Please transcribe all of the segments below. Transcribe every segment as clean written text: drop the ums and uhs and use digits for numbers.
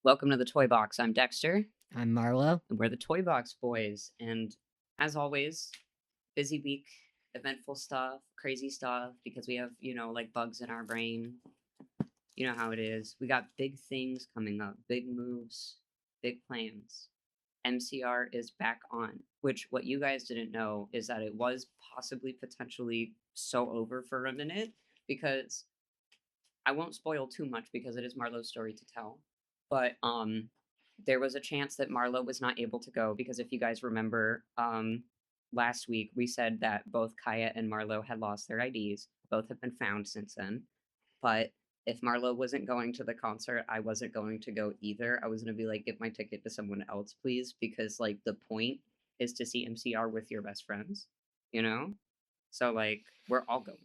Welcome to the Toy Box. I'm Dexter, I'm Marlowe. and we're the Toy Box Boys. And as always, busy week, eventful stuff, crazy stuff, because we have, like bugs in our brain. You know how it is. We got big things coming up, big moves, big plans. MCR is back on, which what you guys didn't know is that it was possibly potentially so over for a minute because I won't spoil too much because it is Marlowe's story to tell. But there was a chance that Marlowe was not able to go because if you guys remember, last week we said that both Kaya and Marlowe had lost their IDs. Both have been found since then. But if Marlowe wasn't going to the concert, I wasn't going to go either. I was gonna be like, give my ticket to someone else, please, because like the point is to see MCR with your best friends, you know? So like we're all going.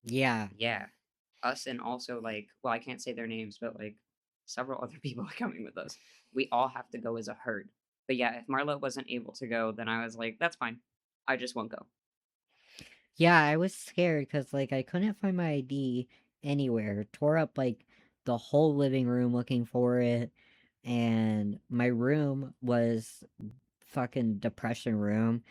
Yeah. Yeah. Us and also like, well, I can't say their names, but like several other people are coming with us. We all have to go as a herd. But yeah, if Marlo wasn't able to go, then I was like, that's fine. I just won't go. Yeah, I was scared because, I couldn't find my ID anywhere. Tore up, the whole living room looking for it. And my room was fucking depression room.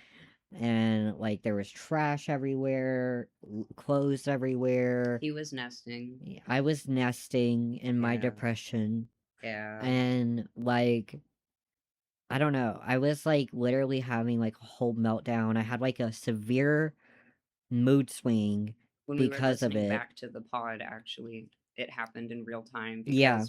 And, there was trash everywhere, clothes everywhere. He was nesting. I was nesting in my Yeah. depression. Yeah. And, I don't know. I was, literally having, a whole meltdown. I had, a severe mood swing When we were because of listening it. back to the pod, actually, it happened in real time Yeah.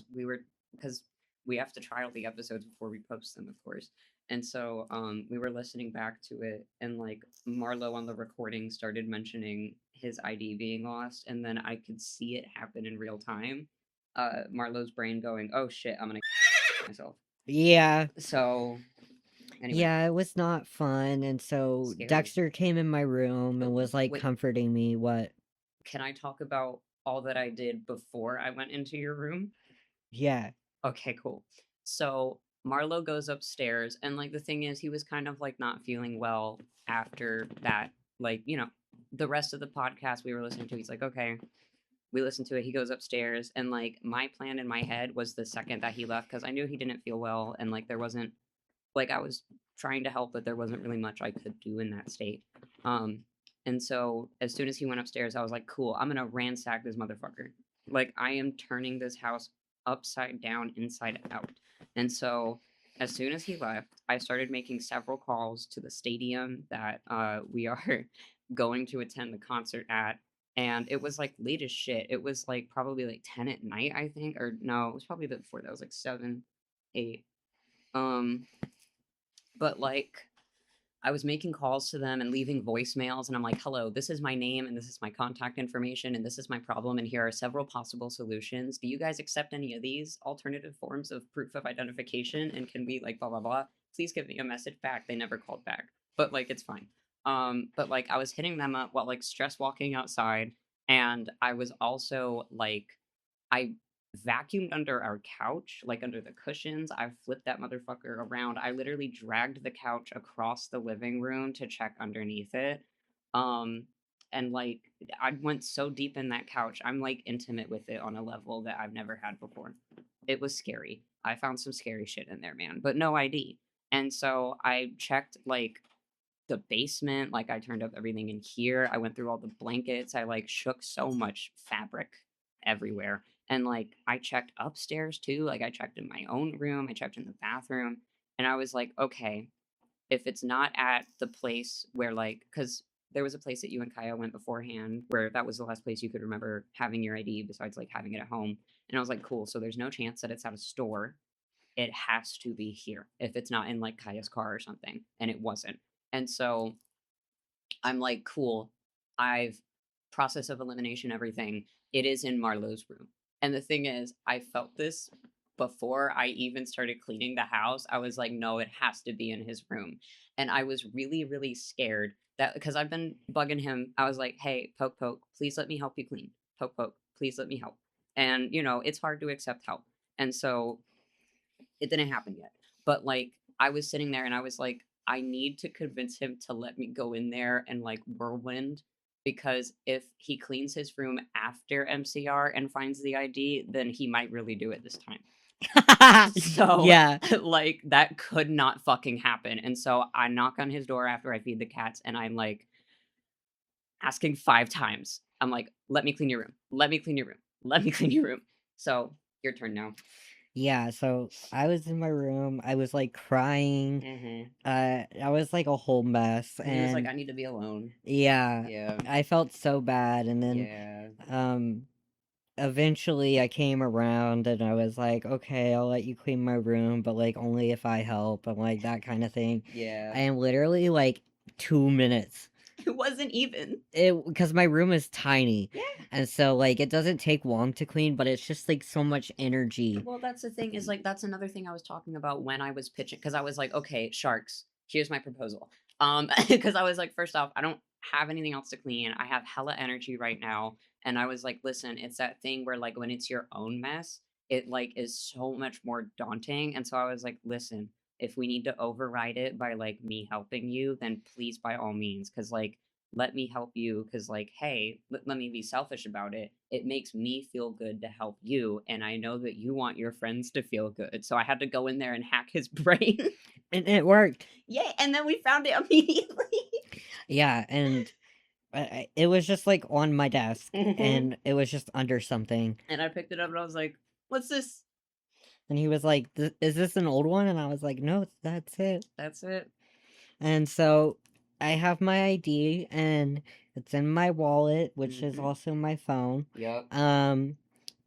because we have to trial the episodes before we post them, of course. And so we were listening back to it and like Marlo on the recording started mentioning his ID being lost and then I could see it happen in real time. Marlo's brain going, "Oh shit, I'm going to myself." Yeah. So, anyway, Yeah, it was not fun. And so scary. Dexter came in my room and was Wait, comforting me. What? can I talk about all that I did before I went into your room? Yeah. Okay, cool. So Marlo goes upstairs, and like the thing is, he was kind of like not feeling well after that. Like, the rest of the podcast we were listening to, he's like, okay, we listened to it. He goes upstairs, and like my plan in my head was the second that he left, because I knew he didn't feel well, and like there wasn't, like, I was trying to help, but there wasn't really much I could do in that state. Um, and so as soon as he went upstairs, I was like, cool, I'm gonna ransack this motherfucker. Like, I am turning this house upside down, inside out. And so as soon as he left, I started making several calls to the stadium that we are going to attend the concert at. And it was like late as shit. It was like probably like 10 at night, I think. Or no, it was probably a bit before that. It was like 7, 8. Um, but like I was making calls to them and leaving voicemails, and I'm like, hello, this is my name, and this is my contact information, and this is my problem, and here are several possible solutions. Do you guys accept any of these alternative forms of proof of identification? And can we, like, blah, blah, blah? Please give me a message back. They never called back, but like, it's fine. But like, I was hitting them up while like stress walking outside, and I was also like, I vacuumed under our couch, like under the cushions. I flipped that motherfucker around. I literally dragged the couch across the living room to check underneath it. Um, and like I went so deep in that couch. I'm like intimate with it on a level that I've never had before. It was scary. I found some scary shit in there, man, but no ID. And so I checked like the basement, like I turned up everything in here. I went through all the blankets. I like shook so much fabric everywhere. And like I checked upstairs too. Like I checked in my own room, I checked in the bathroom, and I was like, okay, if it's not at the place where like cuz there was a place that you and Kaya went beforehand where that was the last place you could remember having your ID besides like having it at home. And I was like, cool. So there's no chance that it's at a store. It has to be here if it's not in like Kaya's car or something. And it wasn't. And so I'm like, cool. I've process of elimination, everything. It is in Marlowe's room. And the thing is, I felt this before I even started cleaning the house. I was like, no, it has to be in his room. And I was really, really scared that because I've been bugging him. I was like, hey, Poke Poke, please let me help you clean. Poke Poke, please let me help. And, it's hard to accept help. And so it didn't happen yet. But like I was sitting there and I was like, I need to convince him to let me go in there and like whirlwind because if he cleans his room after MCR and finds the ID, then he might really do it this time. So, Yeah. like, that could not fucking happen, and so I knock on his door after I feed the cats, and I'm, like, asking 5 times. I'm like, "Let me clean your room. Let me clean your room. Let me clean your room." So, your turn now. Yeah, so I was in my room, I was, like, crying, Mhm. I was, like, a whole mess, He was like, and "I need to be alone." yeah, Yeah. I felt so bad, and then, Yeah. um, eventually I came around and I was like, "Okay, I'll let you clean my room, but, like, only if I help," and, like, that kinda thing. Yeah. And literally, like, 2 minutes. It wasn't even. Because my room is tiny, Yeah. and so, like, it doesn't take long to clean, but it's just, like, so much energy. Well, that's the thing is, like, that's another thing I was talking about when I was pitching because I was like, "Okay, sharks, here's my proposal." Because I was like, "First off, I don't have anything else to clean. I have hella energy right now." And I was like, "Listen, it's that thing where, like, when it's your own mess, it, like, is so much more daunting." And so I was like, "Listen, if we need to override it by, like, me helping you, then please, by all means, because like, let me help you because like hey let me be selfish about it. It makes me feel good to help you, and I know that you want your friends to feel good, so I had to go in there and hack his brain." And it worked. Yay, and then we found it immediately. Yeah, and it was just, like, on my desk, Mhm. and it was just under something, And I picked it up and I was like, "What's this?" and he was like, Is this an old one?" And I was like, "No, that's it." That's it. And so, I have my ID, and it's in my wallet, which is Mhm. also my phone, Yep. um,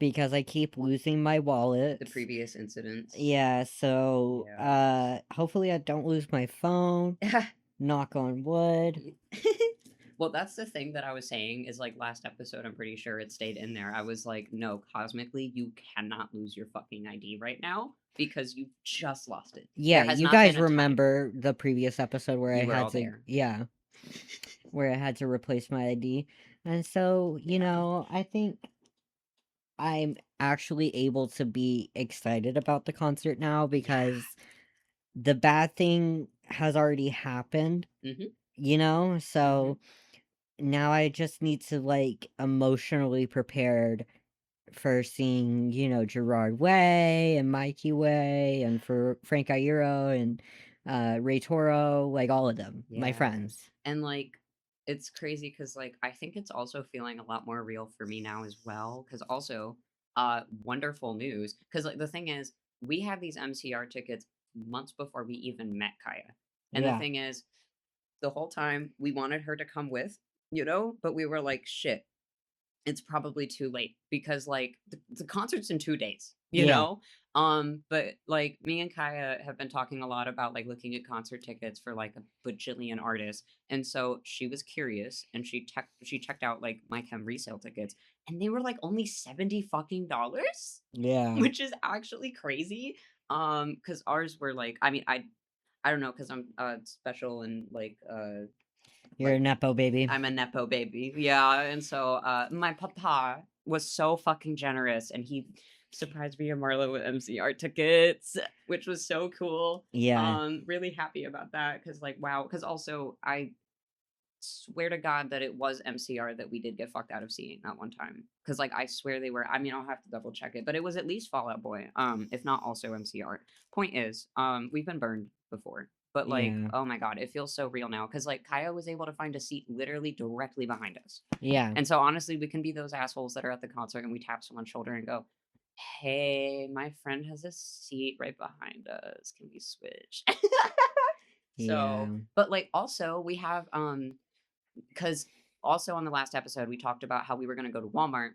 because I keep losing my The wallets. previous incidents. Yeah, so, Yeah. hopefully I don't lose my phone, knock on wood. Ye Well, that's the thing that I was saying is, like, last episode, I'm pretty sure it stayed in there. I was like, "No, cosmically, you cannot lose your fucking ID right now because you just lost it. Yeah, There has you not been guys a time." remember the previous episode where I You were had all to there. yeah, where I had to replace my ID, and so, Yeah. I think I'm actually able to be excited about the concert now Yeah. because the bad thing has already happened, Mhm, so mhm. now I just need to, like, emotionally prepared for seeing, Gerard Way and Mikey Way and for Frank Iero and, Ray Toro, like, all of them, my Yeah. friends. And, like, it's crazy because like, I think it's also feeling a lot more real for me now as well. Because also, wonderful news. Because like, the thing is, we had these MCR tickets months before we even met Kaya, and the Yeah, thing is, the whole time we wanted her to come with, but we were like, "Shit, it's probably too late," because like the concert's in 2 days, yeah, but like me and Kaya have been talking a lot about like looking at concert tickets for like a bajillion artists, and so she was curious and she checked out like my chem resale tickets, and they were like only 70 fucking dollars, yeah. which is actually crazy. Because ours were like, I mean, I don't know, because I'm special and You're a like nepo baby. I'm a nepo baby. Yeah, and so, my papa was so fucking generous, and he surprised me and Marlo with MCR tickets, which was so cool. Yeah, Really happy about that because, like, wow. Because also, I swear to God that it was MCR that we did get fucked out of seeing that one time. Because, like, I swear they were. I mean, I'll have to double check it, but it was at least Fall Out Boy. If not also MCR. Point is, we've been burned before, but like, yeah, oh my God, it feels so real now. Because like, Kaya was able to find a seat literally directly behind us, yeah, and so honestly, we can be those assholes that are at the concert and we tap someone's shoulder and go, "Hey, my friend has a seat right behind us. Can we switch?" So, yeah, but like, also we have because also on the last episode we talked about how we were going to go to Walmart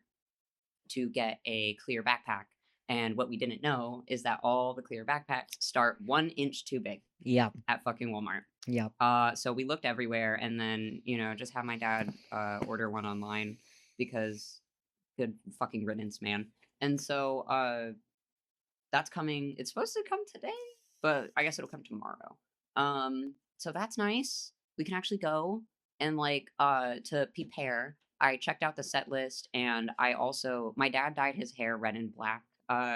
to get a clear backpack, and what we didn't know is that all the clear backpacks start 1 inch too big yep, at fucking Walmart. yep, So we looked everywhere, and then just have my dad order one online because good fucking riddance, man. And so that's coming. It's supposed to come today, but I guess it'll come tomorrow. So that's nice. We can actually go, and like to prepare. I checked out the set list, and I also my dad dyed his hair red and black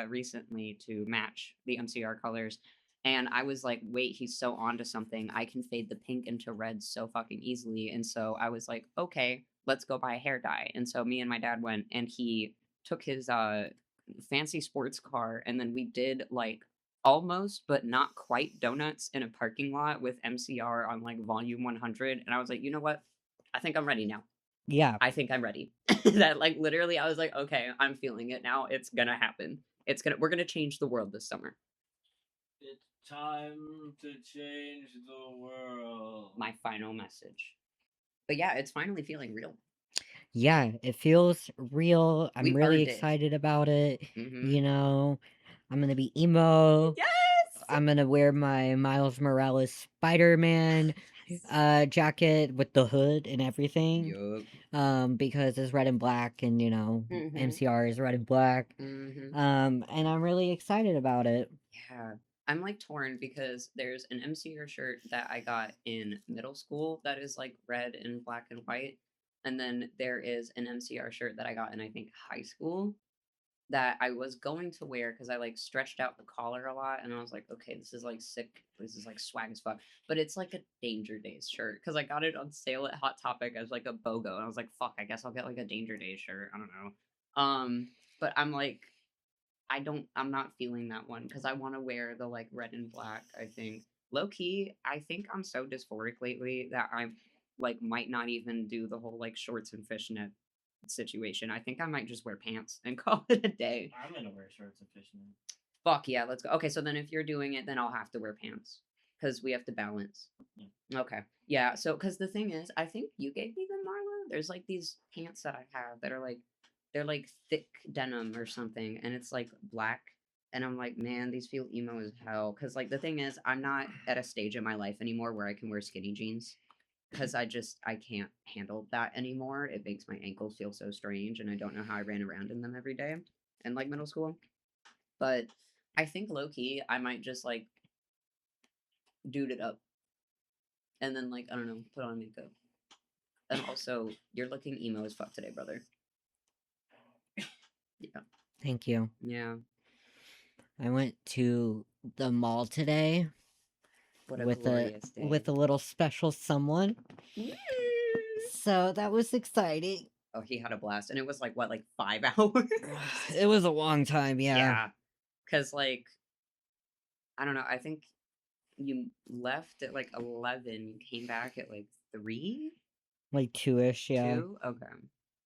recently to match the MCR colors. And I was like, wait, he's so onto something. I can fade the pink into red so fucking easily. And so I was like, okay, let's go buy a hair dye. And so me and my dad went, and he took his fancy sports car, and then we did like almost but not quite donuts in a parking lot with MCR on like volume 100. And I was like, you know what? I think I'm ready now. Yeah. I think I'm ready. That like literally I was like, okay, I'm feeling it now. It's gonna happen. We're gonna change the world this summer. It's time to change the world. My final message. But yeah, it's finally feeling real. Yeah, it feels real. I'm We've really earned it. excited about it. Mm-hmm. You know, I'm gonna be emo. Yes. I'm gonna wear my Miles Morales Spider-Man jacket with the hood and everything. Yup. Because it's red and black, and Mm-hmm. MCR is red and black. Mm-hmm. And I'm really excited about it. Yeah. I'm like torn because there's an MCR shirt that I got in middle school that is like red and black and white. And then there is an MCR shirt that I got in I think high school that I was going to wear because I like stretched out the collar a lot and I was like, okay, this is like sick. This is like swag as fuck. But it's like a Danger Days shirt because I got it on sale at Hot Topic as like a BOGO. And I was like, fuck, I guess I'll get like a Danger Days shirt. I don't know. But I'm like, I'm not feeling that one because I want to wear the like red and black. I think low key, I think I'm so dysphoric lately that I like might not even do the whole like shorts and fishnet situation. I think I might just wear pants and call it a day. I'm gonna wear shorts and fishnet. Fuck yeah, let's go. Okay, so then if you're doing it, then I'll have to wear pants because we have to balance. Yeah. Okay. Yeah. So, because the thing is, I think you gave me them, Marla. There's like these pants that I have that are like, they're like thick denim or something, and it's like black. And I'm like, man, these feel emo as hell. Because like the thing is, I'm not at a stage in my life anymore where I can wear skinny jeans. Because I can't handle that anymore. It makes my ankles feel so strange, and I don't know how I ran around in them every day in like middle school. But I think low key, I might just like dude it up and then like I don't know, put on makeup. And also, you're looking emo as fuck today, brother. Yeah. Thank you. Yeah. I went to the mall today What a with glorious day. with a little special someone. So that was exciting. Oh, he had a blast, and it was like what, like 5 hours? It was a long time, yeah. Yeah. Cause like, I don't know. I think you left at like 11. You came back at like 3, Like 2-ish, yeah. 2. Okay.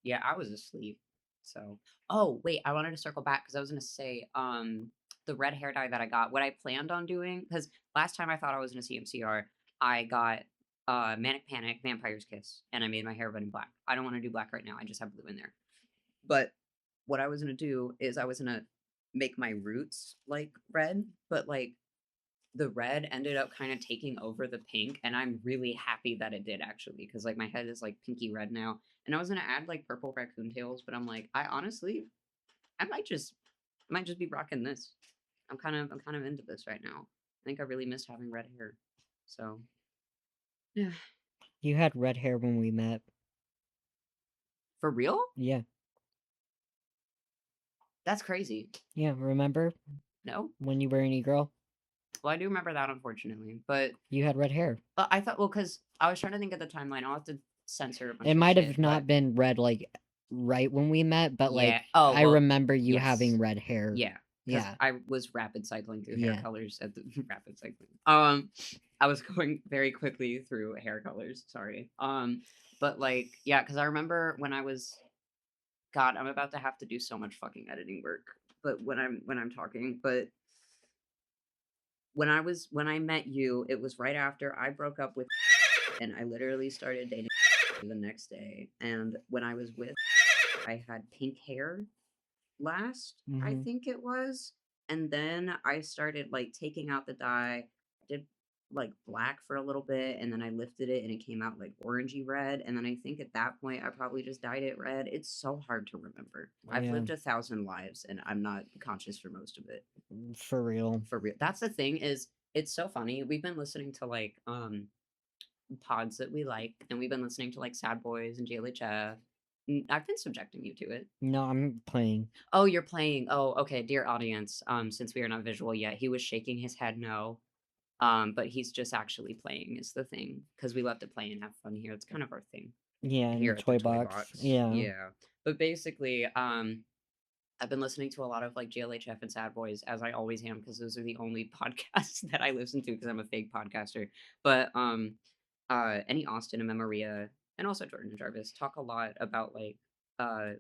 Yeah, I was asleep. So, oh wait, I wanted to circle back because I was gonna say, the red hair dye that I got. What I planned on doing, because last time I thought I was gonna see MCR, I got Manic Panic, Vampire's Kiss, and I made my hair red and black. I don't want to do black right now. I just have blue in there. But what I was gonna do is I was gonna make my roots like red, but like the red ended up kind of taking over the pink, and I'm really happy that it did actually, because like my head is like pinky red now. And I was gonna add like purple raccoon tails, but I'm like, I honestly, I might just be rocking this. I'm kind of into this right now. I think I really missed having red hair. So yeah. You had red hair when we met. For real? Yeah. That's crazy. Yeah, remember? No? When you were an e-girl? Well, I do remember that, unfortunately. But You had red hair. I thought, well, because I was trying to think of the timeline. I'll have to censor a bunch It of might have shit, not but been red like right when we met, but yeah. like Oh, I well, remember you yes. having red hair. Yeah. Because Yeah. I was rapid cycling through hair Yeah. colors at the rapid cycling. I was going very quickly through hair colors. Sorry. But like, yeah, because I remember when I was, God, I'm about to have to do so much fucking editing work. But when I'm talking, but when I met you, it was right after I broke up with, and I literally started dating the next day. And when I was with, I had pink hair last, I Mhm. think it was. And then I started like taking out the dye, did like black for a little bit, and then I lifted it and it came out like orangey red. And then I think at that point I probably just dyed it red. It's so hard to remember. I've Yeah. lived 1,000 lives and I'm not conscious for most of it. For real. For real. That's the thing is it's so funny. We've been listening to like pods that we like, and we've been listening to like Sad Boys and JLHF. I've been subjecting you to it. No, I'm playing. Oh, you're playing. Oh, okay, dear audience. Since we are not visual yet, he was shaking his head no. But he's just actually playing is the thing because we love to play and have fun here. It's kind of our thing Yeah, in here the at the toy toy box. box. Yeah. Yeah. But basically, I've been listening to a lot of like GLHF and Sad Boys, as I always am, because those are the only podcasts that I listen to because I'm a fake podcaster. But any Austin and Maria, and also Jordan Jarvis talk a lot about like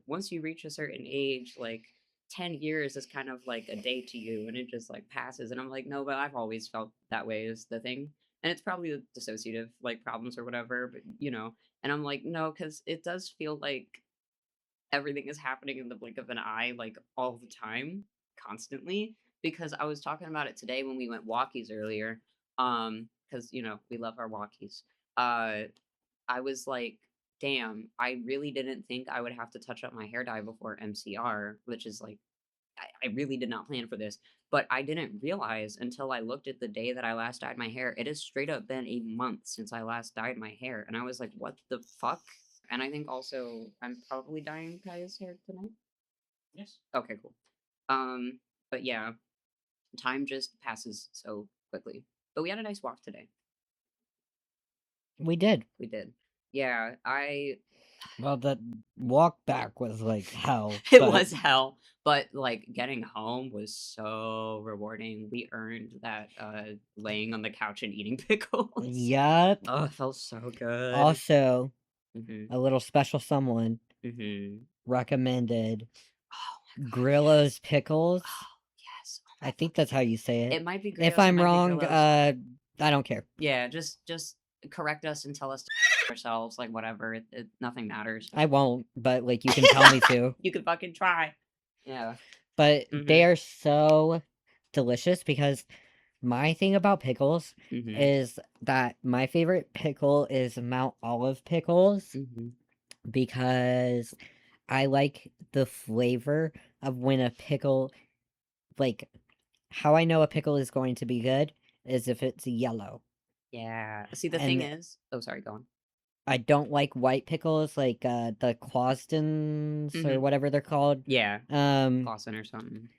once you reach a certain age, like 10 years is kind of like a day to you, and it just like passes. And I'm like, no, but I've always felt that way is the thing. And it's probably the dissociative like problems or whatever, but and I'm like, no, because it does feel like everything is happening in the blink of an eye, like all the time, constantly. Because I was talking about it today when we went walkies earlier. Because we love our walkies. Uh, I was like, damn, I really didn't think I would have to touch up my hair dye before MCR, which is like, I really did not plan for this. But I didn't realize until I looked at the day that I last dyed my hair. It has straight up been a month since I last dyed my hair. And I was like, what the fuck? And I think also I'm probably dyeing Kaya's hair tonight. Yes. Okay, cool. But yeah, time just passes so quickly. But we had a nice walk today. We did. We did. Yeah, Well, the walk back was like hell. it but was hell, but like getting home was so rewarding. We earned that laying on the couch and eating pickles. Yup. Oh, it felt so good. Also, Mhm. a little special someone Mhm. recommended Oh my god. Grillo's pickles. Oh, yes. Oh my I think that's how you say it. It might be If Grillos, it I'm might be wrong, Grillos. I don't care. Yeah, just correct us and tell us to ourselves, like whatever. Nothing matters. I won't, but like you can tell me to. You can fucking try. Yeah. But Mhm. they are so delicious because my thing about pickles Mhm. is that my favorite pickle is Mount Olive pickles Mhm. because I like the flavor of when a pickle, like, how I know a pickle is going to be good is if it's yellow. Yeah. See, the thing And is, oh, sorry, go on. I don't like white pickles, like the Claustons or Mhm. whatever they're called. Yeah, Um, Clausen or something.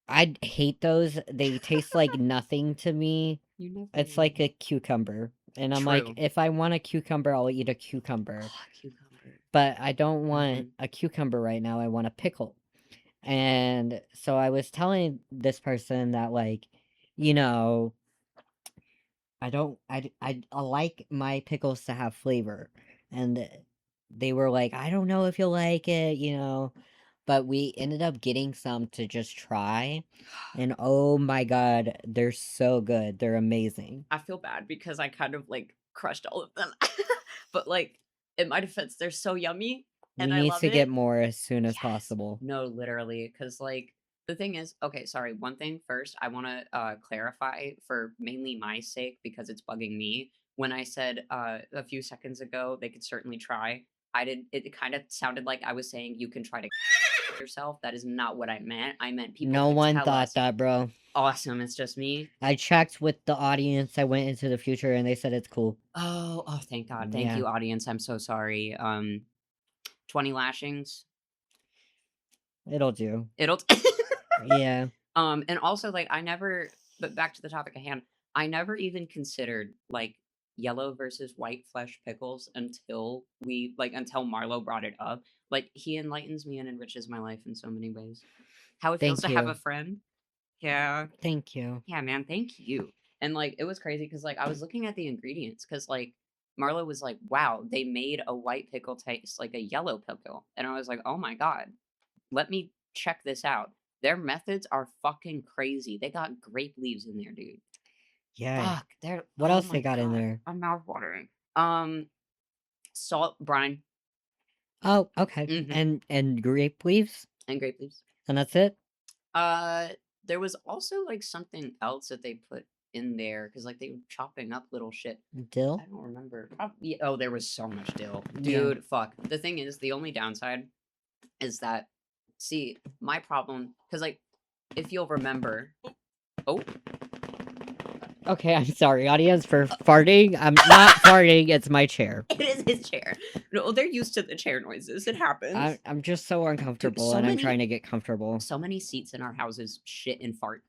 I hate those. They taste like nothing to me. You never. It's like a cucumber. And I'm like, True. if I want a cucumber, I'll eat a cucumber. Oh, cucumber. But I don't want Mhm. a cucumber right now. I want a pickle. And so I was telling this person that, like, you know, I like my pickles to have flavor. And they were like, I don't know if you'll like it. But we ended up getting some to just try. And oh my god, they're so good. They're amazing. I feel bad because I kind of like crushed all of them. But like in my defense, they're so yummy and We I need love to get it. more as soon as Yes. possible. No, literally, because like the thing is, okay, sorry. One thing first, I want to clarify for mainly my sake because it's bugging me. When I said a few seconds ago they could certainly try, I did. It kind of sounded like I was saying you can try to yourself. That is not what I meant. I meant people No could one tell thought us. that, bro. Awesome, it's just me. I checked with the audience. I went into the future and they said it's cool. Oh, thank God. Thank Yeah. you, audience. I'm so sorry. 20 lashings. It'll do. It'll Yeah. and also like but back to the topic at hand, I never even considered like yellow versus white flesh pickles until Marlowe brought it up. Like he enlightens me and enriches my life in so many ways. How it feels Thank to have you. a friend. Yeah. Thank you. Yeah, man, thank you. And like it was crazy because like I was looking at the ingredients because like Marlo was like, wow, they made a white pickle taste like a yellow pickle. And I was like, oh my God, let me check this out. Their methods are fucking crazy. They got grape leaves in there, dude. Yeah. Fuck. They're What oh else they my got in God. there? I'm mouth watering. Salt, brine, Oh, okay. Mhm. And grape leaves? and grape leaves. And that's it? Uh there was also like something else that they put in there because like they were chopping up little shit. Dill? I don't remember. Oh, there was so much dill. Yeah. Dude, fuck. The thing is, the only downside is that, see, my problem, because, like, if you'll remember. Oh, Okay, I'm sorry, audience, for farting. I'm not farting, it's my chair. it is his chair. No, they're used to the chair noises. It happens. I'm just so uncomfortable, so and I'm many- trying to get comfortable. So many seats in our houses shit and fart.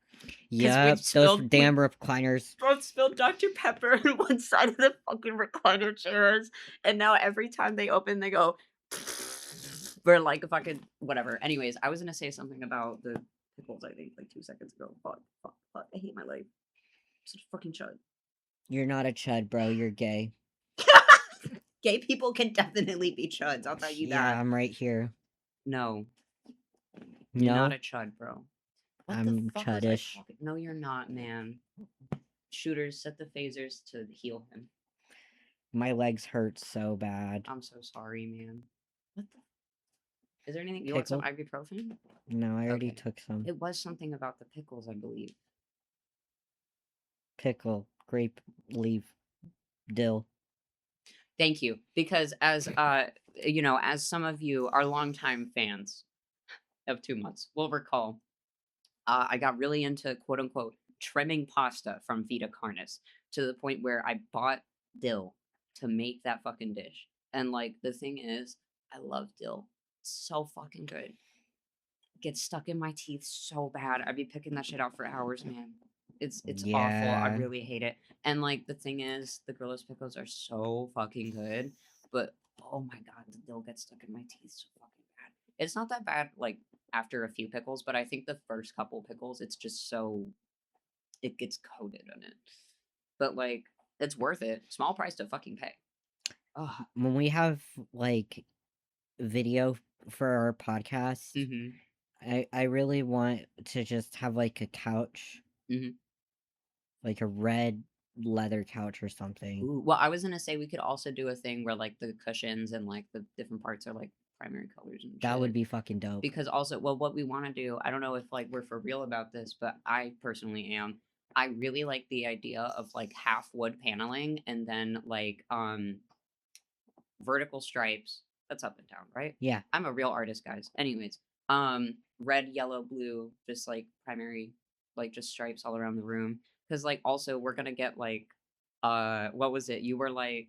Yep, those damn recliners. Both spilled Dr. Pepper on one side of the fucking recliner chairs, and now every time they open, they go. For like a fucking whatever. Anyways, I was gonna say something about the pickles, I think, like 2 seconds ago. Fuck. I hate my life. Such a fucking chud. You're not a chud, bro. You're gay. Gay people can definitely be chuds, I'll tell you Yeah, that. I'm right here. No, you're not No, a chud, bro. What the I'm fuck was I chuddish. talking? No, you're not, man. Shooters, set the phasers to heal him. My legs hurt so bad. I'm so sorry, man. What the? Is there anything? You want some Pickle? ibuprofen? No, I already Okay. took some. It was something about the pickles, I believe. Pickle, grape leaf, dill. Thank you. Because as as some of you are longtime fans of 2 months will recall, I got really into quote unquote trimming pasta from Vita Carnis to the point where I bought dill to make that fucking dish. And like the thing is, I love dill. It's so fucking good. Gets stuck in my teeth so bad. I'd be picking that shit out for hours, man. It's awful. I Yeah. really hate it. And like the thing is, the Gorillas pickles are so fucking good, but oh my god, the dill gets stuck in my teeth so fucking bad. It's not that bad like after a few pickles, but I think the first couple pickles, it's just so it gets coated in it. But like, it's worth it. Small price to fucking pay. Oh, When we have like video for our podcast, mm-hmm. I really want to just have like a couch, Mhm. like a red leather couch or something. Ooh, well, I was gonna say we could also do a thing where like the cushions and like the different parts are like primary colors and That would shit. be fucking dope. Because also, well, what we want to do, I don't know if like we're for real about this, but I personally am. I really like the idea of like half wood paneling and then like vertical stripes. That's up and down, right? Yeah. I'm a real artist, guys. Anyways, red, yellow, blue, just like primary, like just stripes all around the room. Because like also we're gonna get like, what was it? You were like,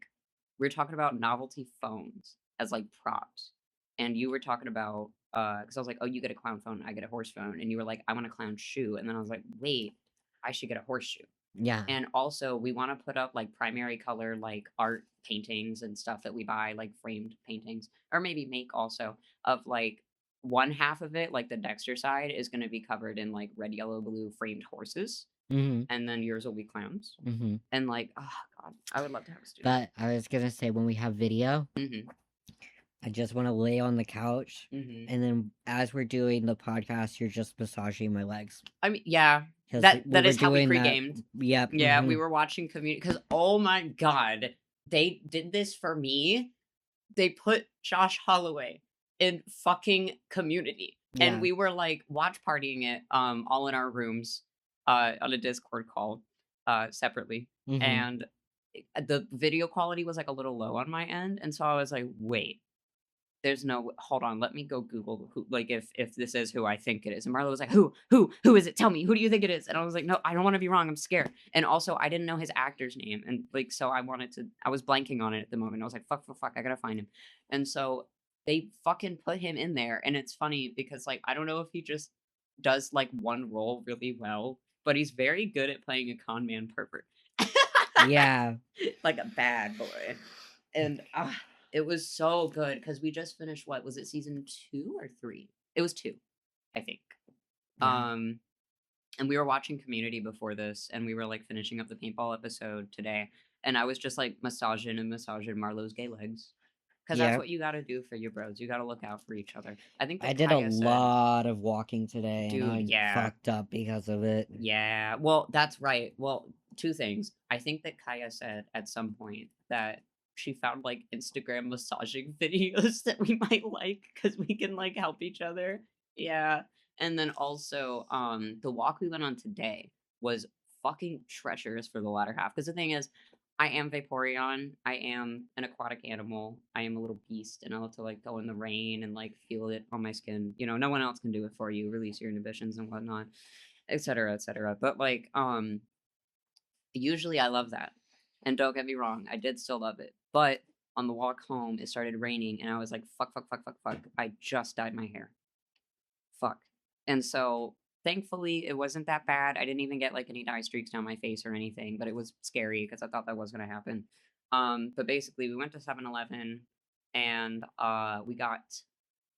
we were talking about novelty phones as like props, and you were talking about because I was like, oh, you get a clown phone, I get a horse phone, and you were like, I want a clown shoe, and then I was like, wait, I should get a horseshoe. Yeah. And also, we want to put up like primary color, like art paintings and stuff that we buy, like framed paintings, or maybe make also of like one half of it, like the Dexter side, is going to be covered in like red, yellow, blue framed horses, Mm-hmm. and then yours will be clowns. Mm-hmm. And like, oh god, I would love to have a studio. But I was gonna say when we have video, Mm-hmm. I just want to lay on the couch, Mm-hmm. and then as we're doing the podcast, you're just massaging my legs. I mean, yeah, 'Cause that we were is how we doing that. pre-gamed. Yep. Yeah, we mhm. were watching Community because oh my god, they did this for me. They put Josh Holloway in fucking Community, and Yeah. we were like watch partying it all in our rooms on a Discord call separately, Mm-hmm. and the video quality was like a little low on my end, and so I was like, wait, there's no hold on, let me go Google who like if this is who I think it is. And Marlo was like, who is it? Tell me, who do you think it is? And I was like, no, I don't want to be wrong. I'm scared. And also I didn't know his actor's name. And like so I was blanking on it at the moment. I was like, fuck, I gotta find him. And so they fucking put him in there. And it's funny because like I don't know if he just does like one role really well, but he's very good at playing a con man pervert. Yeah. Like a bad boy. And it was so good because we just finished what was it, season 2 or 3? It was 2, I think. Yeah. And we were watching Community before this, and we were like finishing up the paintball episode today, and I was just like massaging Marlowe's gay legs. Because that's Yeah. what you got to do for your bros. You got to look out for each other. I think that I did a Kaya said, lot of walking today, dude, and I yeah. fucked up because of it. Yeah, well, that's right. Well, 2 things. I think that Kaya said at some point that she found like Instagram massaging videos that we might like because we can like help each other. Yeah. And then also, the walk we went on today was fucking treacherous for the latter half. Because the thing is, I am Vaporeon. I am an aquatic animal. I am a little beast, and I love to like go in the rain and like feel it on my skin. You know, no one else can do it for you. Release your inhibitions and whatnot, etc., etc. But like, usually I love that, and don't get me wrong, I did still love it. But on the walk home, it started raining, and I was like, fuck. I just dyed my hair. Fuck. And so thankfully it wasn't that bad. I didn't even get like any dye streaks down my face or anything, but it was scary because I thought that was gonna happen. But basically we went to 7-Eleven and we got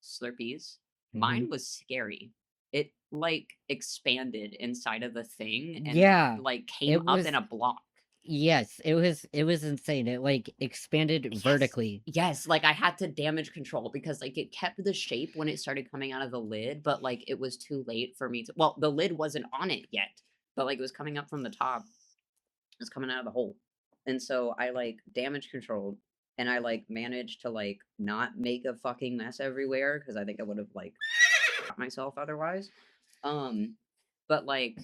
Slurpees. Mhm. Mine was scary. It like expanded inside of the thing and Yeah, like came it up in was a block. yes, it was insane. It, like, expanded Yes. vertically. Yes, like, I had to damage control because, like, it kept the shape when it started coming out of the lid, but, like, it was too late for me to well, the lid wasn't on it yet, but, like, it was coming up from the top. It was coming out of the hole. And so I, like, damage controlled, and I, like, managed to, like, not make a fucking mess everywhere because I think I would've, like, shot myself otherwise. Um, but, like,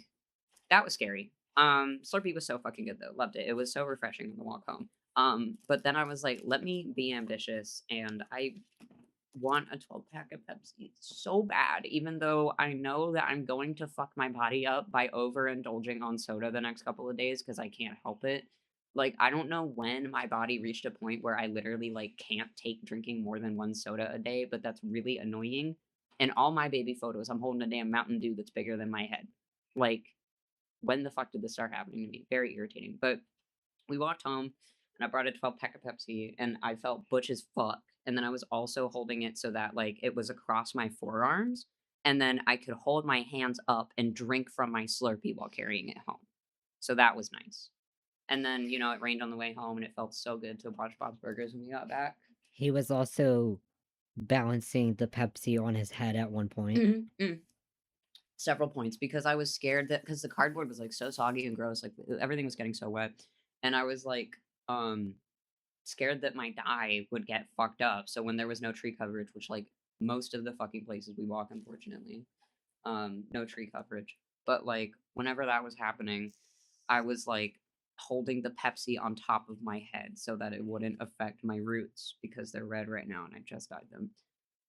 that was scary. Slurpee was so fucking good though. Loved it. It was so refreshing on the walk home. But then I was like, let me be ambitious, and I want a 12 pack of Pepsi so bad, even though I know that I'm going to fuck my body up by overindulging on soda the next couple of days because I can't help it. Like, I don't know when my body reached a point where I literally like can't take drinking more than one soda a day, but that's really annoying. In all my baby photos, I'm holding a damn Mountain Dew that's bigger than my head. Like, when the fuck did this start happening to me? Very irritating. But we walked home and I brought a 12 pack of Pepsi and I felt butch as fuck. And then I was also holding it so that like it was across my forearms. And then I could hold my hands up and drink from my Slurpee while carrying it home. So that was nice. And then, it rained on the way home and it felt so good to watch Bob's Burgers when we got back. He was also balancing the Pepsi on his head at one point. Several points because I was scared that because the cardboard was like so soggy and gross, like everything was getting so wet. And I was like, scared that my dye would get fucked up. So when there was no tree coverage, which like most of the fucking places we walk, unfortunately, no tree coverage. But like whenever that was happening, I was like holding the Pepsi on top of my head so that it wouldn't affect my roots because they're red right now and I just dyed them.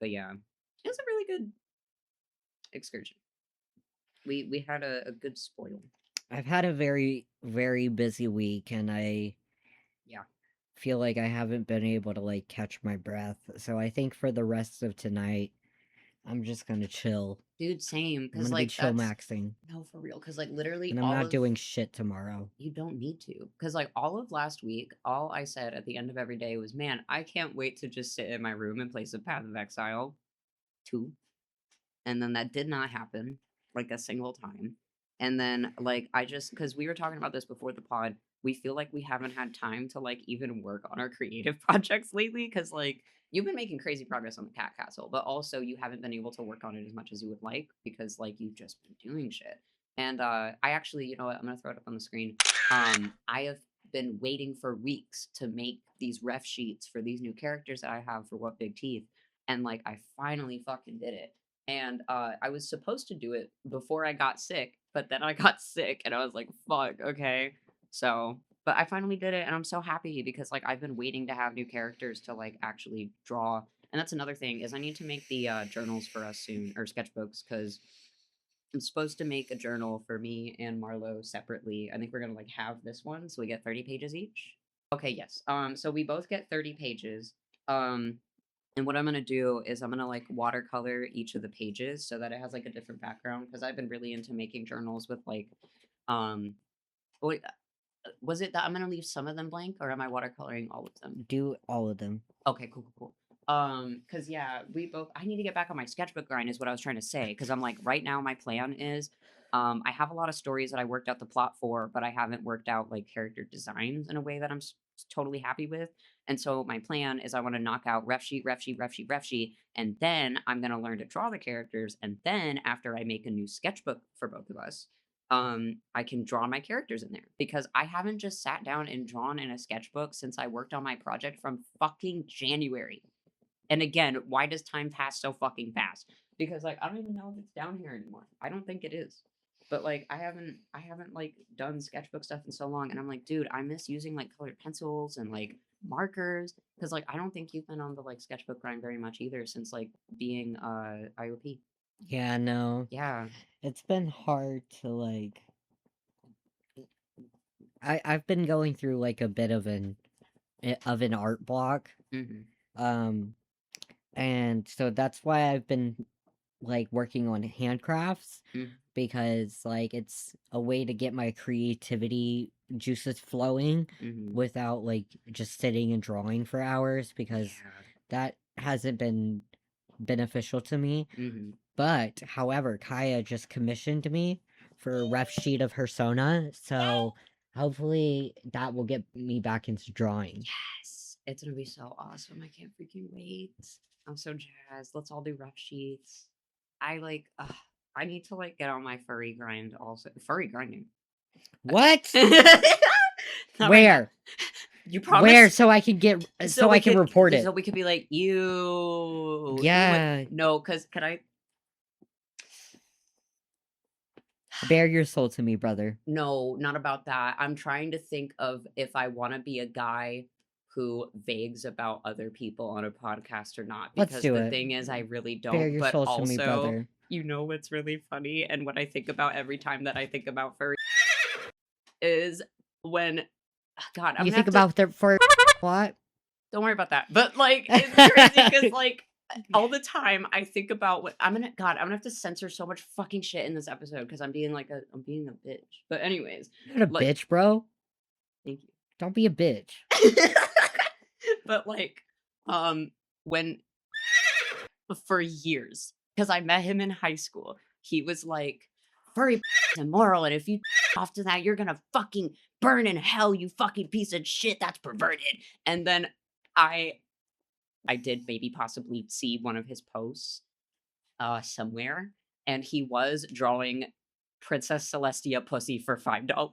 But yeah, it was a really good excursion. We had a good spoil. I've had a very, very busy week, and I Yeah. feel like I haven't been able to, like, catch my breath. So I think for the rest of tonight, I'm just gonna chill. Dude, same. I'm Cause gonna be like chill that's maxing, no for real. Cause like literally and I'm all not of doing shit tomorrow. you don't need to. Cause like all of last week, all I said at the end of every day was, man, I can't wait to just sit in my room and play some Path of Exile 2. And then that did not happen like a single time. And then like I just because we were talking about this before the pod, we feel like we haven't had time to like even work on our creative projects lately because like you've been making crazy progress on the cat castle, but also you haven't been able to work on it as much as you would like because like you've just been doing shit. And I actually, you know what, I'm gonna throw it up on the screen. I have been waiting for weeks to make these ref sheets for these new characters that I have for What Big Teeth. And like I finally fucking did it. And I was supposed to do it before I got sick, but then I got sick and I was like, fuck, okay. So, but I finally did it and I'm so happy because like I've been waiting to have new characters to like actually draw. And that's another thing is I need to make the journals for us soon or sketchbooks because I'm supposed to make a journal for me and Marlowe separately. I think we're gonna like have this one so we get 30 pages each. Okay, yes. So we both get 30 pages. Um, and what I'm gonna do is I'm gonna like watercolor each of the pages so that it has like a different background because I've been really into making journals with like, um, wait, was it that I'm gonna leave some of them blank or am I watercoloring all of them? Do all of them. Okay, cool, cool, cool. Cause yeah, we both. I need to get back on my sketchbook grind, is what I was trying to say. Cause I'm like, right now, my plan is, I have a lot of stories that I worked out the plot for, but I haven't worked out like character designs in a way that I'm totally happy with. And so my plan is I want to knock out ref sheet, ref sheet, ref sheet, ref sheet, and then I'm gonna learn to draw the characters, and then after I make a new sketchbook for both of us, I can draw my characters in there because I haven't just sat down and drawn in a sketchbook since I worked on my project from fucking January. And again, why does time pass so fucking fast? Because like I don't even know if it's down here anymore. I don't think it is. But like I haven't like done sketchbook stuff in so long and I'm like, dude, I miss using like colored pencils and like markers because like I don't think you've been on the like sketchbook grind very much either since like being IOP. Yeah, no. Yeah. It's been hard to, like, I've been going through, like, a bit of an art block. Mhm. Um, and so that's why I've been, like, working on handcrafts, Mhm. because, like, it's a way to get my creativity juices flowing Mhm. without, like, just sitting and drawing for hours, because Yeah. that hasn't been beneficial to me. Mm-hmm. But, however, Kaya just commissioned me for a rough sheet of her Sona, so hopefully that will get me back into drawing. Yes, it's gonna be so awesome. I can't freaking wait. I'm so jazzed. Let's all do rough sheets. I need to like get on my furry grind also. Furry grinding. What? Not right now. Where? You promise? Where? So I can get so I can report it. So we could be like, you. Yeah. No, because can I? Bare your soul to me, brother. No, not about that. I'm trying to think of if I want to be a guy who vagues about other people on a podcast or not. Let's Because do the it. thing is, I really Bare don't. your But soul to also, me, brother. you know what's really funny, and what I think about every time that I think about furry is when, God, I'm You gonna think have to. about their for what? Don't worry about that. But like, it's crazy because like all the time I think about what I'm gonna. God, I'm gonna have to censor so much fucking shit in this episode because I'm being I'm being a bitch. But anyways, You're not a like, bitch, bro. thank you. Don't be a bitch. But like, when for years, because I met him in high school, he was like, furry is immoral, and if you off to that, you're gonna fucking burn in hell, you fucking piece of shit. That's perverted. And then I did maybe possibly see one of his posts somewhere, and he was drawing Princess Celestia pussy for $5.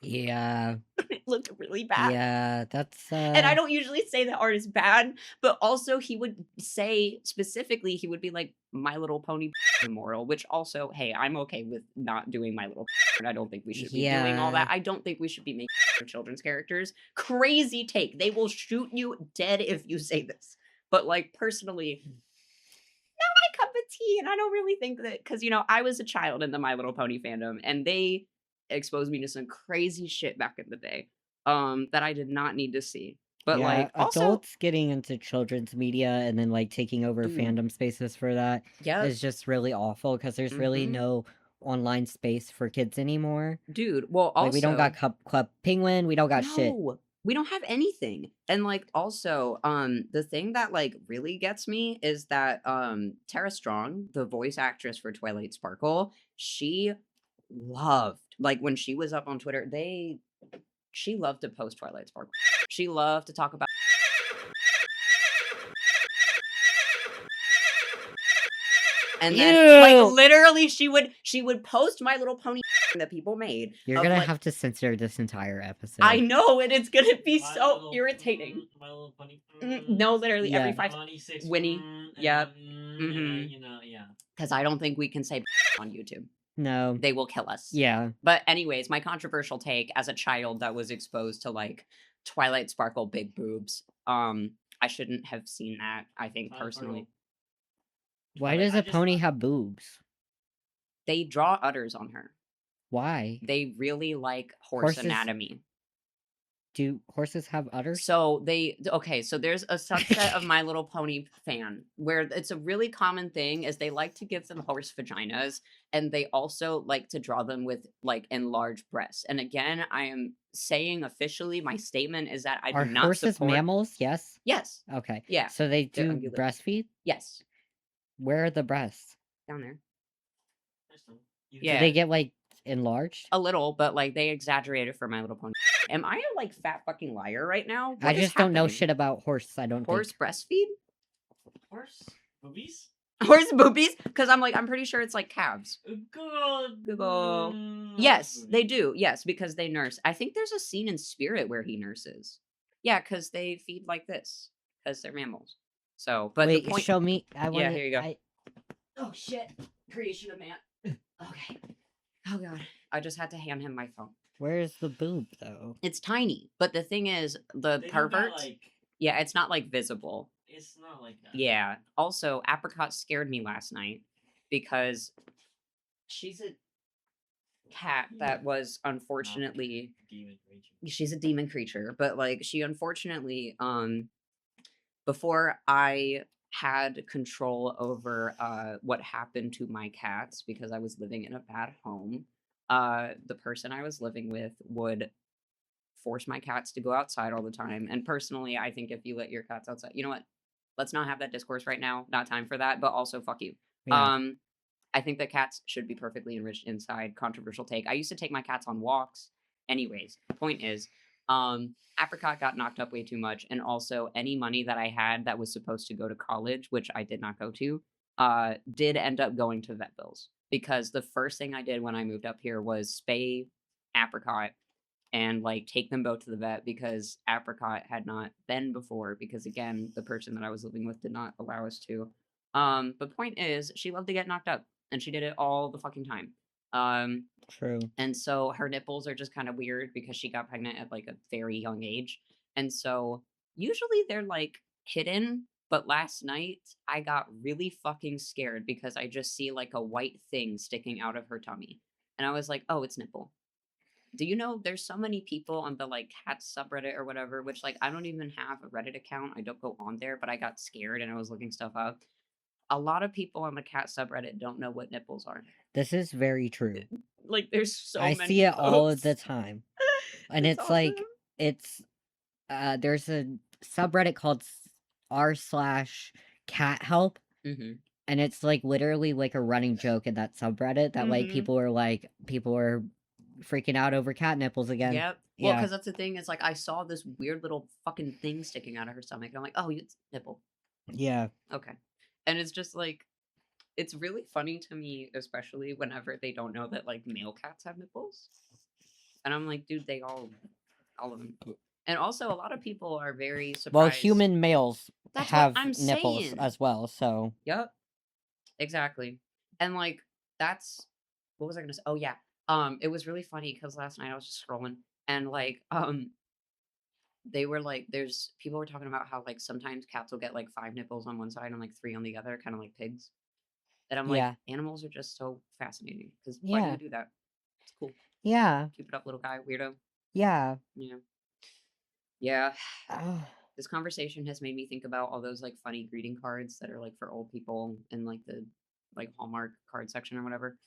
Yeah. It looked really bad. Yeah, that's And I don't usually say that art is bad, but also he would say specifically, he would be like, My Little Pony immoral, which also, hey, I'm okay with not doing My Little Pony. I don't think we should be doing all that. Yeah. I don't think we should be making children's characters. Crazy take. They will shoot you dead if you say this. But like personally, not my cup of tea. And I don't really think that, because, I was a child in the My Little Pony fandom, and they exposed me to some crazy shit back in the day that I did not need to see. But Yeah, like also, adults getting into children's media and then like taking over dude, fandom spaces for that yep, is just really awful because there's really mhm, no online space for kids anymore. dude. Well, Like we don't got also, Club Penguin, we don't got shit. no, we don't have anything. And like also, the thing that like really gets me is that Tara Strong, the voice actress for Twilight Sparkle, she loved, like, when she was up on Twitter, she loved to post Twilight Sparkle. She loved to talk about. And then, like, Ew! literally, she would post My Little Pony that people made. You're of, gonna like, have to censor this entire episode. I know, and it's gonna be My so Little- irritating. My Little Pony. No, literally every Yeah. 5 26. Winnie. Yep. Mhm. You know, yeah. Because I don't think we can say on YouTube. No. They will kill us. Yeah. But anyways, my controversial take as a child that was exposed to like Twilight Sparkle big boobs. I shouldn't have seen that, I think Twilight personally. Why Twilight- does I a just pony thought- have boobs? They draw udders on her. Why? They really like horse Horses- anatomy. Do horses have udders? So so there's a subset of My Little Pony fan where it's a really common thing is they like to give them horse vaginas, and they also like to draw them with like enlarged breasts. And again, I am saying officially, my statement is that I Are do not horses support. mammals? Yes. Yes. Okay. Yeah. So they They're do ungulates. breastfeed? Yes. Where are the breasts? Down there. Do Yeah. they get like enlarged? A little, but like they exaggerated for My Little Pony. Am I a like fat fucking liar right now? I What is just don't know happening? shit about horse. I don't Horse think. breastfeed? Horse? Boobies? Horse boobies? Because I'm pretty sure it's like calves. Good. Google. Yes, they do. Yes, because they nurse. I think there's a scene in Spirit where he nurses. Yeah, because they feed like this. Because they're mammals. So, but Wait, the point. show me. I want. Yeah, here you go. Oh shit! Creation of man. Okay. Oh god, I just had to hand him my phone. Where's the boob though? It's tiny, but the thing is, the They don't got, pervert. like, Yeah, it's not like visible. it's not like that. Yeah. Also, Apricot scared me last night because she's a cat that was unfortunately Demon creature. she's a demon creature, but like she unfortunately before I had control over what happened to my cats because I was living in a bad home, the person I was living with would force my cats to go outside all the time. And personally, I think if you let your cats outside, you know what? let's not have that discourse right now. Not time for that. But also, fuck you. Yeah. I think that cats should be perfectly enriched inside. Controversial take. I used to take my cats on walks. Anyways, point is, Apricot got knocked up way too much, and also any money that I had that was supposed to go to college, which I did not go to, did end up going to vet bills. Because the first thing I did when I moved up here was spay Apricot and like take them both to the vet because Apricot had not been before because again the person that I was living with did not allow us to. But point is she loved to get knocked up and she did it all the fucking time. True. And so her nipples are just kind of weird because she got pregnant at like a very young age. And so usually they're like hidden, but last night I got really fucking scared because I just see like a white thing sticking out of her tummy. And I was like, "Oh, it's nipple." Do you know there's so many people on the like cat subreddit or whatever, which like I don't even have a Reddit account. I don't go on there, but I got scared and I was looking stuff up. A lot of people on the cat subreddit don't know what nipples are. This is very true. Like there's so I many see it all posts. the time. And It's it's awesome. like it's there's a subreddit called r/cat help, Mm-hmm. and it's like literally like a running joke in that subreddit that like Mhm. people are freaking out over cat nipples again. Yep. Well, Yeah. because that's the thing is like I saw this weird little fucking thing sticking out of her stomach. And I'm like, oh, it's nipple. Yeah. Okay. And it's just like it's really funny to me, especially whenever they don't know that like male cats have nipples. And I'm like, dude, they all of them. And also, a lot of people are very surprised. Well, human males That's have what I'm nipples saying. as well, so. Yep. Exactly. And like that's what was I gonna say? Oh yeah. It was really funny because last night I was just scrolling and like they were like there's people were talking about how like sometimes cats will get like 5 nipples on one side and like 3 on the other, kind of like pigs. And I'm like, Yeah. animals are just so fascinating because why do Yeah. you do that? It's cool. Yeah. Keep it up, little guy, weirdo. Yeah. Yeah. Yeah. Ugh. This conversation has made me think about all those like funny greeting cards that are like for old people in like the like Hallmark card section or whatever.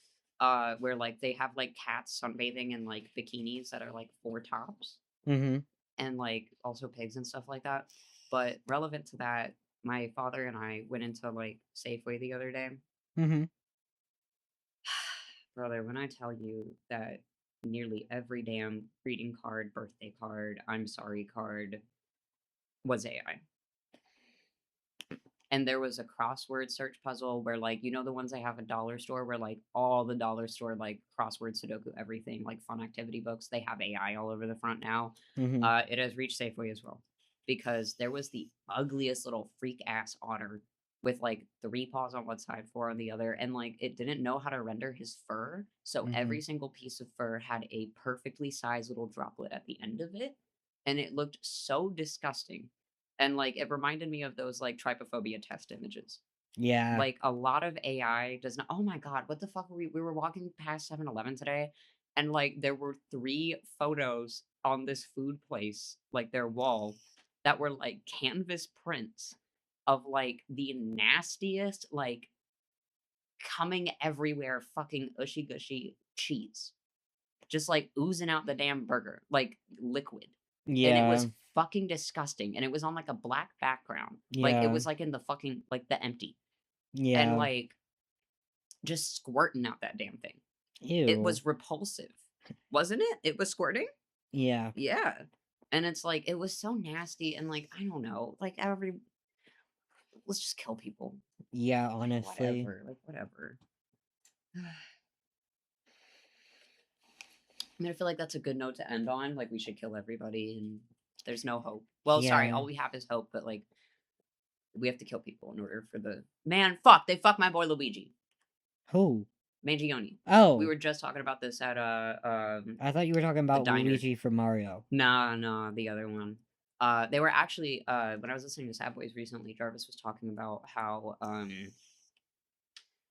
Where like they have like cats sunbathing in like bikinis that are like 4 tops Mhm. and like also pigs and stuff like that. But relevant to that, my father and I went into like Safeway the other day. Mhm. Brother, when I tell you that nearly every damn greeting card, birthday card, I'm sorry card was AI. And there was a crossword search puzzle where like you know the ones I have at dollar store where like all the dollar store like crossword sudoku everything like fun activity books they have AI all over the front now. Mhm. It has reached Safeway as well because there was the ugliest little freak ass otter with like 3 paws on one side, 4 on the other, and like it didn't know how to render his fur, so every Mhm. single piece of fur had a perfectly sized little droplet at the end of it, and it looked so disgusting. And like it reminded me of those like trypophobia test images. Yeah. Like a lot of AI does not. Oh my god, what the fuck were we were walking past 7-Eleven today and like there were 3 photos on this food place, like their wall, that were like canvas prints of like the nastiest, like coming everywhere fucking ushy gushy cheese. Just like oozing out the damn burger, like liquid. And it Yeah. was fucking disgusting. And it was on like a black background. Like it Yeah. was like in the fucking like the empty. And Yeah. like just squirting out that damn thing. It Ew. was repulsive. Wasn't it? It was squirting? Yeah. Yeah. And it's like it was so nasty and like I don't know. Like every let's just kill people. Yeah, Like honestly. whatever. Like whatever. I mean, I feel like that's a good note to end on. Like we should kill everybody and there's no hope. Well, sorry, Yeah. all we have is hope, but like we have to kill people in order for the man. Fuck, they fucked my boy Luigi, Who? Mangione. We Oh, were just talking about this at I thought you were talking about diner. Luigi from Mario. Nah, the other one. They were actually when I was listening to Sad Boys recently, Jarvis was talking about how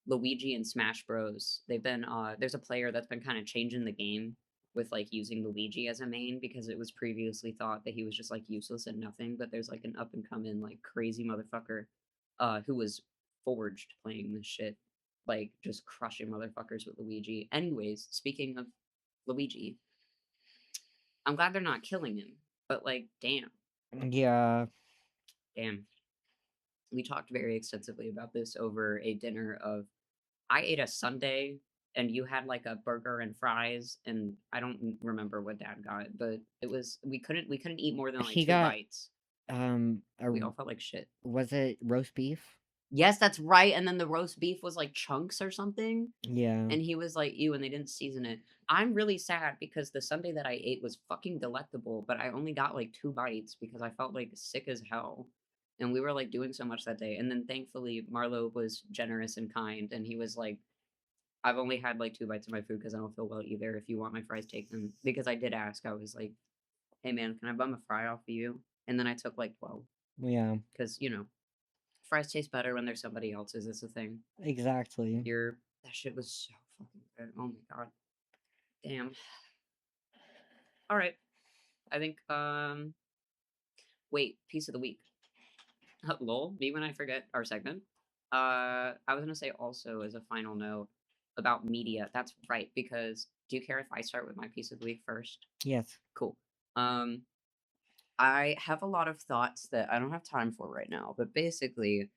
Luigi and Smash Bros. They've been there's a player that's been kind of changing the game with like using Luigi as a main because it was previously thought that he was just like useless and nothing, but there's like an up and coming like crazy motherfucker who was forged playing this shit, like just crushing motherfuckers with Luigi. Anyways, speaking of Luigi, I'm glad they're not killing him, but like damn. Yeah. Damn. we talked very extensively about this over a dinner of I ate a sundae and you had like a burger and fries and I don't remember what dad got, but it was we couldn't eat more than like He two got bites. a We all felt like shit. was it roast beef? Yes, that's right. And then the roast beef was like chunks or something. Yeah. And he was like, "Ew," and they didn't season it. I'm really sad because the sundae that I ate was fucking delectable, but I only got like 2 bites because I felt like sick as hell. And we were like doing so much that day. And then thankfully Marlowe was generous and kind and he was like, "I've only had like 2 bites of my food because I don't feel well either. If you want my fries, take them." Because I did ask. I was like, "Hey man, can I bum a fry off of you?" And then I took like 12 Yeah. because, fries taste better when they're somebody else's. It's a thing. Exactly. That shit was so fucking good. Oh my god. Damn. All right. I think wait, piece of the week. Lol, me when I forget our segment. I was gonna say also as a final note about media. That's right, because do you care if I start with my piece of the week first? Yes. Cool. Um I have a lot of thoughts that I don't have time for right now, but basically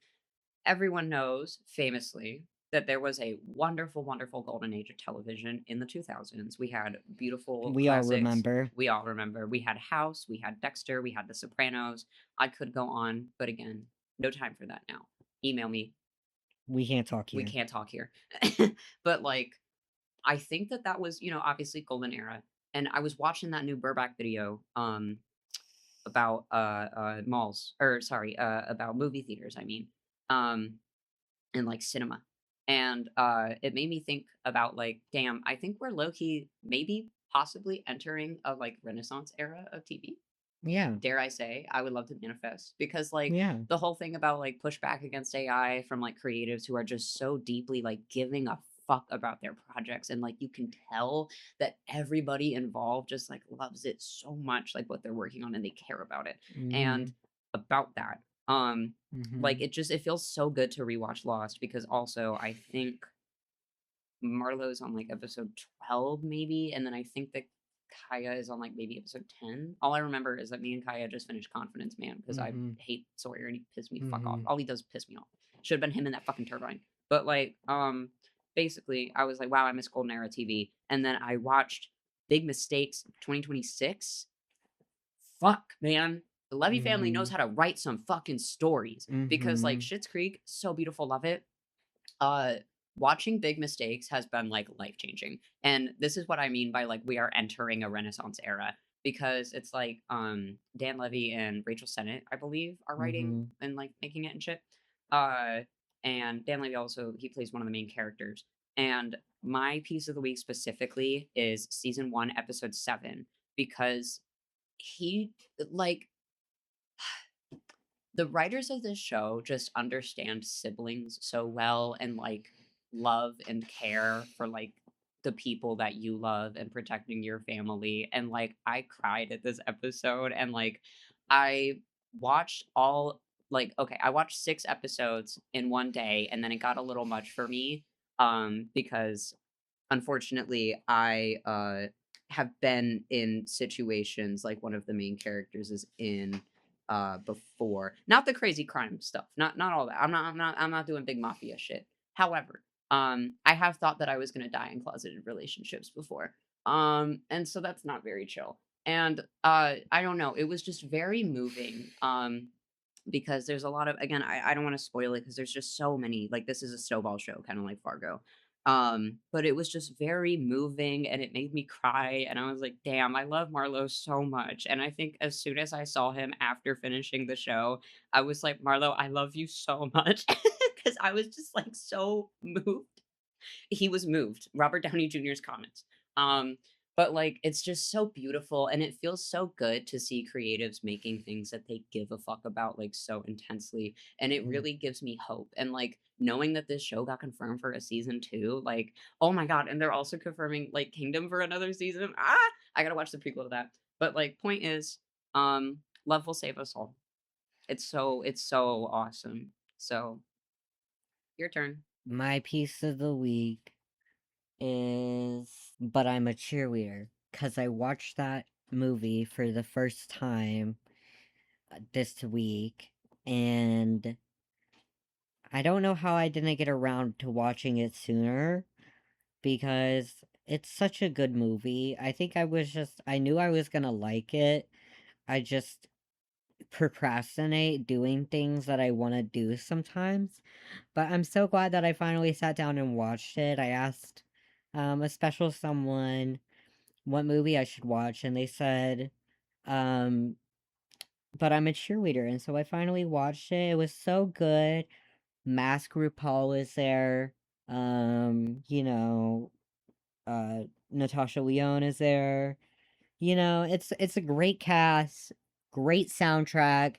everyone knows famously that there was a wonderful, wonderful golden age of television in the 2000s. We had beautiful We all classics. remember. We all remember. We had House, we had Dexter, we had The Sopranos. I could go on, but again, no time for that now. Email me. We can't talk We here. can't talk here. But like, I think that that was, obviously golden era. And I was watching that new Burback video about malls, or sorry, about movie theaters, I mean. Um and like cinema. And it made me think about like, damn, I think we're low key, maybe possibly entering a like Renaissance era of TV. Yeah. Dare I say, I would love to manifest because like Yeah. the whole thing about like pushback against AI from like creatives who are just so deeply like giving a fuck about their projects and like you can tell that everybody involved just like loves it so much like what they're working on and they care about it. And Mhm. about that, like Mhm. it feels so good to rewatch Lost because also I think Marlowe's on like episode 12 maybe, and then I think that Kaya is on like maybe episode 10. All I remember is that me and Kaya just finished Confidence Man because I Mhm. hate Sawyer and he pissed me fuck off. Mhm. All he does is piss me off. Should have been him in that fucking turbine. But like, basically I was like, wow, I miss Golden Era TV. And then I watched Big Mistakes 2026. Fuck, man. The Levy family knows Mhm. how to write some fucking stories because like Mhm. Schitt's Creek, so beautiful, love it. uh Watching Big Mistakes has been like life changing, and this is what I mean by like we are entering a renaissance era because it's like Dan Levy and Rachel Sennett, I believe, are writing Mhm. and like making it and shit. uh and Dan Levy also, he plays one of the main characters, and my piece of the week specifically is season 1 episode 7 because he like the writers of this show just understand siblings so well and like love and care for like the people that you love and protecting your family. And like I cried at this episode and like I watched all like okay, I watched 6 episodes in one day and then it got a little much for me because unfortunately, I have been in situations like one of the main characters is in before. Not the crazy crime stuff. Not all that. I'm not doing big mafia shit. However, I have thought that I was gonna die in closeted relationships before. And so that's not very chill. And I don't know, it was just very moving. Because there's a lot of, again, I don't want to spoil it because there's just so many, like this is a snowball show, kind of like Fargo. But it was just very moving and it made me cry. And I was like, damn, I love Marlowe so much. And I think as soon as I saw him after finishing the show, I was like, Marlowe, I love you so much. Because I was just like so moved. He was moved. Robert Downey Jr.'s comments. Um, but like it's just so beautiful and it feels so good to see creatives making things that they give a fuck about like so intensely. And it Mhm. really gives me hope. And like knowing that this show got confirmed for a season 2, like, oh my god, and they're also confirming like Kingdom for another season. I gotta watch the prequel to that. But like point is, love will save us all. It's so awesome. So your turn. My piece of the week is But I'm a Cheerleader, cuz I watched that movie for the first time this week, and I don't know how I didn't get around to watching it sooner because it's such a good movie. I think I knew I was gonna like it. I just procrastinate doing things that I want to do sometimes. But I'm so glad that I finally sat down and watched it. I asked a special someone what movie I should watch, and they said, um, but I'm a cheerleader, and so I finally watched it. It was so good. Mask RuPaul is there. You know, Natasha Lyonne is there. You know, it's a great cast, great soundtrack,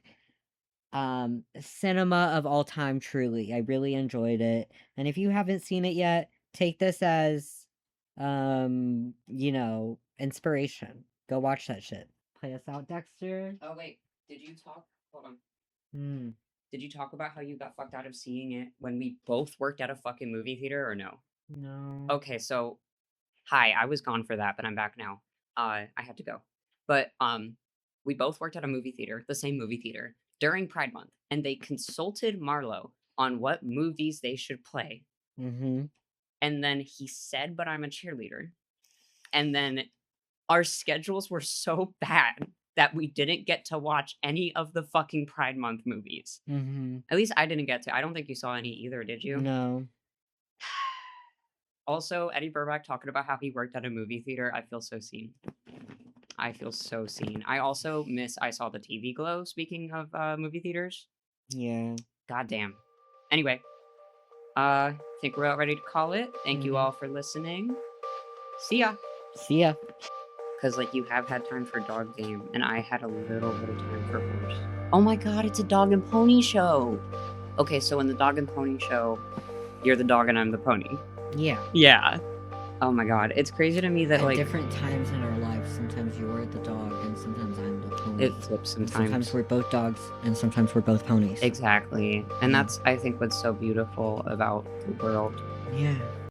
cinema of all time, truly. I really enjoyed it. And if you haven't seen it yet, take this as inspiration. Go watch that shit. Play us out, Dexter. Oh wait, did you talk? Hold on. Hmm. Did you talk about how you got fucked out of seeing it when we both worked at a fucking movie theater, or no? No. Okay, so hi, I was gone for that, but I'm back now. I had to go. But we both worked at a movie theater, the same movie theater, during Pride Month, and they consulted Marlowe on what movies they should play. Mm-hmm. And then he said, "But I'm a cheerleader." And then our schedules were so bad that we didn't get to watch any of the fucking Pride Month movies. Mm-hmm. At least I didn't get to. I don't think you saw any either, did you? No. Also, Eddie Burback talking about how he worked at a movie theater. I feel so seen. I feel so seen. I also miss I Saw the TV Glow, speaking of movie theaters. Yeah. Goddamn. Anyway, think we're about ready to call it. Thank you all for listening. See ya. See ya. Because, like, you have had time for dog game, and I had a little bit of time for horse. Oh my god, it's a dog and pony show! Okay, so in the dog and pony show, you're the dog and I'm the pony. Yeah. Yeah. Oh my god, it's crazy to me that, At like, different times in our lives, sometimes you're the dog and sometimes I'm the pony. it flips And sometimes. sometimes we're both dogs and sometimes we're both ponies. Exactly. And Yeah. that's, I think, what's so beautiful about the world. Yeah.